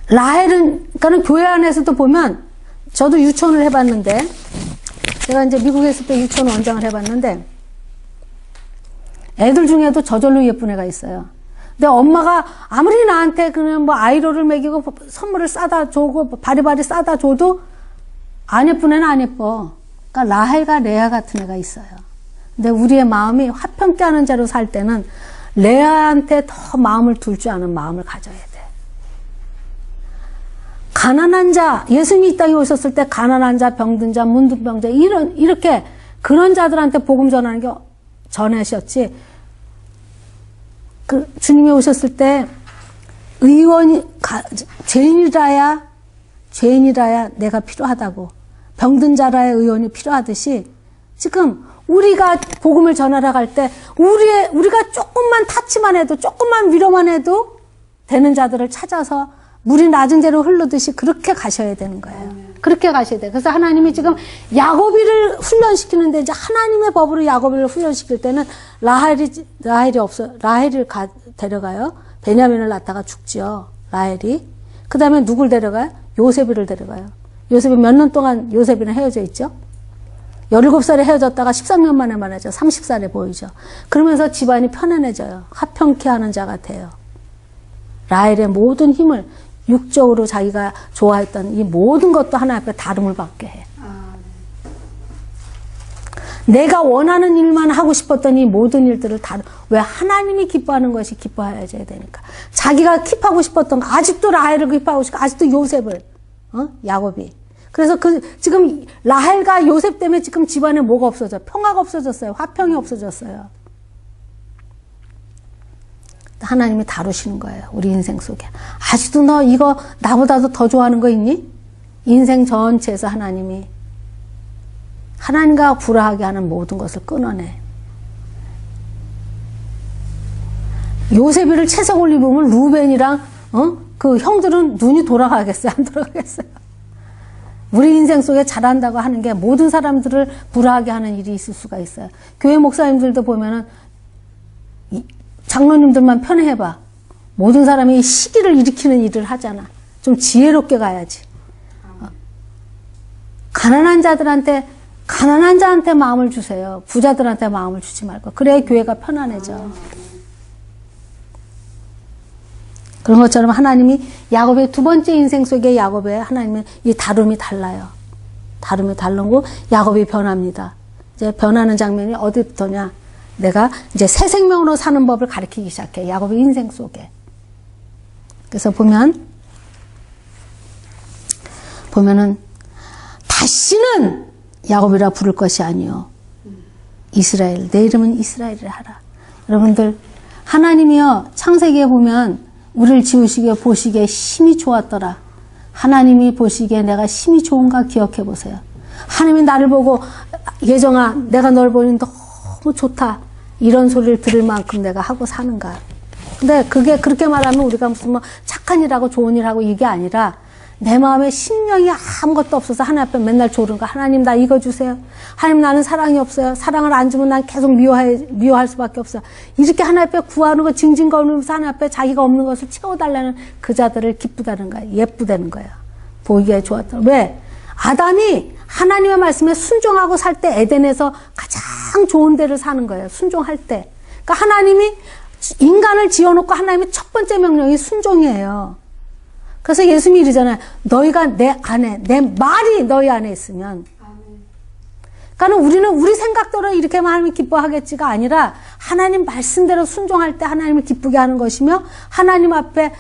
라헬은, 그러니까는 교회 안에서도 보면 저도 유치원을 해봤는데 제가 이제 미국에 있을 때 유치원 원장을 해봤는데 애들 중에도 저절로 예쁜 애가 있어요. 근데 엄마가 아무리 나한테 그냥 뭐 아이로를 먹이고 선물을 싸다 주고 바리바리 싸다 줘도 안 예쁜 애는 안 예뻐. 그러니까 라헬과 레아 같은 애가 있어요. 근데 우리의 마음이 화평케 하는 자로 살 때는 레아한테 더 마음을 둘 줄 아는 마음을 가져야 돼. 가난한 자, 예수님이 이 땅에 오셨을 때 가난한 자, 병든 자, 문둥병자 이렇게 그런 자들한테 복음 전하는 게 전하셨지. 그 주님이 오셨을 때 죄인이라야 내가 필요하다고, 병든 자라야 의원이 필요하듯이 지금 우리가 복음을 전하러 갈 때 우리가 조금만 타치만 해도 조금만 위로만 해도 되는 자들을 찾아서 물이 낮은 데로 흐르듯이 그렇게 가셔야 되는 거예요. 그렇게 가셔야 돼요. 그래서 하나님이 지금 야곱이를 훈련시키는데 이제 하나님의 법으로 야곱이를 훈련시킬 때는 라헬을 데려가요. 베냐민을 낳다가 죽지요. 라헬이. 그 다음에 누굴 데려가요? 요셉이를 데려가요. 요셉이 몇 년 동안 요셉이랑 헤어져 있죠? 17살에 헤어졌다가 13년 만에 만나죠. 30살에 보이죠. 그러면서 집안이 편안해져요. 화평케 하는 자가 돼요. 라헬의 모든 힘을 육적으로 자기가 좋아했던 이 모든 것도 하나 앞에 다름을 받게 해. 내가 원하는 일만 하고 싶었던 이 모든 일들을 왜 하나님이 기뻐하는 것이 기뻐해야 되니까. 자기가 킵하고 싶었던 거, 아직도 라헬을 킵하고 싶고, 아직도 요셉을, 야곱이. 그래서 지금 라헬과 요셉 때문에 지금 집안에 뭐가 없어져? 평화가 없어졌어요. 화평이 없어졌어요. 하나님이 다루시는 거예요. 우리 인생 속에. 아직도 너 이거 나보다도 더 좋아하는 거 있니? 인생 전체에서 하나님과 불화하게 하는 모든 것을 끊어내. 요셉이를 채색을 입으면 루벤이랑 그 형들은 눈이 돌아가겠어요? 안 돌아가겠어요? 우리 인생 속에 잘한다고 하는 게 모든 사람들을 불화하게 하는 일이 있을 수가 있어요. 교회 목사님들도 보면은 장로님들만 편애해봐. 모든 사람이 시기를 일으키는 일을 하잖아. 좀 지혜롭게 가야지. 가난한 자한테 마음을 주세요. 부자들한테 마음을 주지 말고. 그래야 교회가 편안해져. 그런 것처럼 하나님이 야곱의 두 번째 인생 속에 하나님은 이 다름이 달라요. 다름이 다르고 야곱이 변합니다. 이제 변하는 장면이 어디부터냐? 내가 이제 새 생명으로 사는 법을 가르치기 시작해. 야곱의 인생 속에. 그래서 보면은 다시는 야곱이라 부를 것이 아니요. 이스라엘. 내 이름은 이스라엘이라 하라. 여러분들, 하나님이요. 창세기에 보면 우리를 지으시기에 보시기에 힘이 좋았더라. 하나님이 보시기에 내가 힘이 좋은가 기억해 보세요. 하나님이 나를 보고 예정아, 내가 널 보니 너무 좋다. 이런 소리를 들을 만큼 내가 하고 사는가. 근데 그게 그렇게 말하면 우리가 무슨 뭐 착한 일하고 좋은 일하고 이게 아니라 내 마음에 심령이 아무것도 없어서 하나님 앞에 맨날 조르는 거. 하나님 나 이거 주세요. 하나님 나는 사랑이 없어요. 사랑을 안 주면 난 계속 미워할 수밖에 없어요. 이렇게 하나님 앞에 구하는 거 징징거리면서 하나님 앞에 자기가 없는 것을 채워달라는 그 자들을 기쁘다는 거예요. 예쁘다는 거예요. 보기에 좋았다. 왜? 아담이 하나님의 말씀에 순종하고 살 때 에덴에서 가장 좋은 데를 사는 거예요. 순종할 때. 그러니까 하나님이 인간을 지어놓고 하나님의 첫 번째 명령이 순종이에요. 그래서 예수님이 이러잖아요. 너희가 내 안에, 내 말이 너희 안에 있으면. 그러니까 우리는 우리 생각대로 이렇게 하나님이 기뻐하겠지가 아니라 하나님 말씀대로 순종할 때 하나님을 기쁘게 하는 것이며 하나님 앞에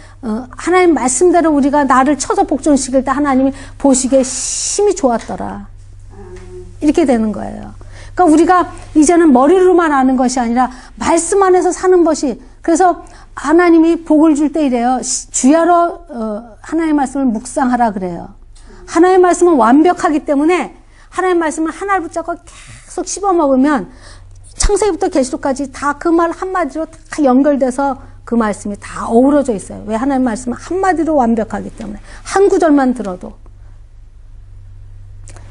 하나님 말씀대로 우리가 나를 쳐서 복종시킬 때 하나님이 보시기에 심히 좋았더라. 이렇게 되는 거예요. 그러니까 우리가 이제는 머리로만 아는 것이 아니라 말씀 안에서 사는 것이, 그래서 하나님이 복을 줄 때 이래요. 주야로 하나님의 말씀을 묵상하라 그래요. 하나님의 말씀은 완벽하기 때문에 하나님의 말씀을 하나를 붙잡고 계속 씹어먹으면 창세기부터 계시록까지 다 그 말 한마디로 다 연결돼서 그 말씀이 다 어우러져 있어요. 왜? 하나님의 말씀은 한마디로 완벽하기 때문에. 한 구절만 들어도.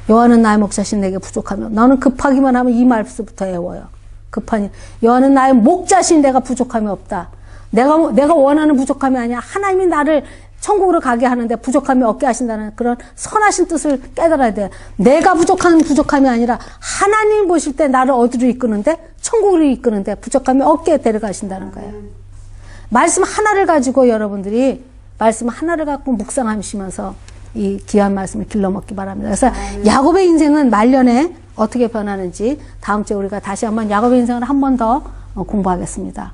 여호와는 나의 목자신 내게 부족하며, 너는 급하기만 하면 이 말씀부터 애워요. 급하니 여호와는 나의 목자신 내가 부족함이 없다. 내가 원하는 부족함이 아니야. 하나님이 나를 천국으로 가게 하는데 부족함이 없게 하신다는 그런 선하신 뜻을 깨달아야 돼. 내가 부족한 부족함이 아니라 하나님 보실 때 나를 어디로 이끄는데, 천국으로 이끄는데 부족함이 없게 데려가신다는 거예요. 말씀 하나를 가지고 여러분들이 말씀 하나를 갖고 묵상하시면서 이 귀한 말씀을 길러먹기 바랍니다. 그래서 야곱의 인생은 말년에 어떻게 변하는지 다음 주에 우리가 다시 한번 야곱의 인생을 한 번 더 공부하겠습니다.